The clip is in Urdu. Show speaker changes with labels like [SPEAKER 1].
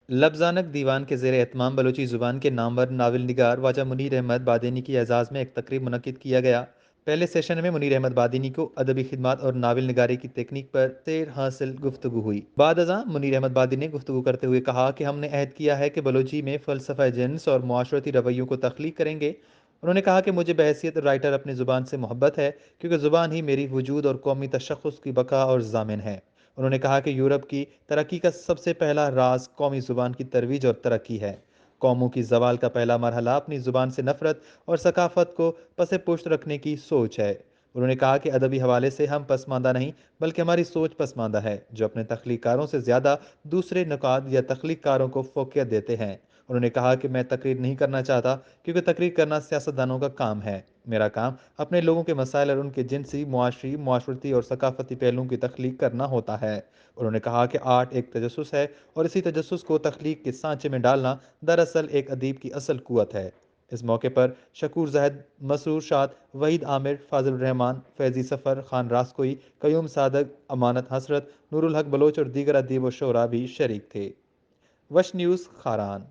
[SPEAKER 1] لبزانک دیوان کے زیر اہتمام بلوچی زبان کے نامور ناول نگار واجہ منیر احمد بادینی کی اعزاز میں ایک تقریب منعقد کیا گیا۔ پہلے سیشن میں منیر احمد بادینی کو ادبی خدمات اور ناول نگاری کی تکنیک پر سیر حاصل گفتگو ہوئی۔ بعد ازاں منیر احمد بادینی نے گفتگو کرتے ہوئے کہا کہ ہم نے عہد کیا ہے کہ بلوچی میں فلسفہ جنس اور معاشرتی رویوں کو تخلیق کریں گے۔ انہوں نے کہا کہ مجھے بحیثیت رائٹر اپنی زبان سے محبت ہے، کیونکہ زبان ہی میری وجود اور قومی تشخص کی بقا اور ضامن ہے۔ انہوں نے کہا کہ یورپ کی ترقی کا سب سے پہلا راز قومی زبان کی ترویج اور ترقی ہے۔ قوموں کی زوال کا پہلا مرحلہ اپنی زبان سے نفرت اور ثقافت کو پس پشت رکھنے کی سوچ ہے۔ انہوں نے کہا کہ ادبی حوالے سے ہم پسماندہ نہیں بلکہ ہماری سوچ پسماندہ ہے، جو اپنے تخلیق کاروں سے زیادہ دوسرے نقاد یا تخلیق کاروں کو فوقیت دیتے ہیں۔ انہوں نے کہا کہ میں تقریر نہیں کرنا چاہتا، کیونکہ تقریر کرنا سیاستدانوں کا کام ہے۔ میرا کام اپنے لوگوں کے مسائل اور ان کے جنسی، معاشرتی اور ثقافتی پہلوؤں کی تخلیق کرنا ہوتا ہے۔ انہوں نے کہا کہ آرٹ ایک تجسس ہے، اور اسی تجسس کو تخلیق کے سانچے میں ڈالنا دراصل ایک ادیب کی اصل قوت ہے۔ اس موقع پر شکور زاہد، مسرور شاد، وحید عامر، فاضل الرحمان، فیضی سفر، خان راسکوئی، قیوم صادق، امانت حسرت، نور الحق بلوچ اور دیگر ادیب و شعراء بھی شریک تھے۔ وش نیوز خاران۔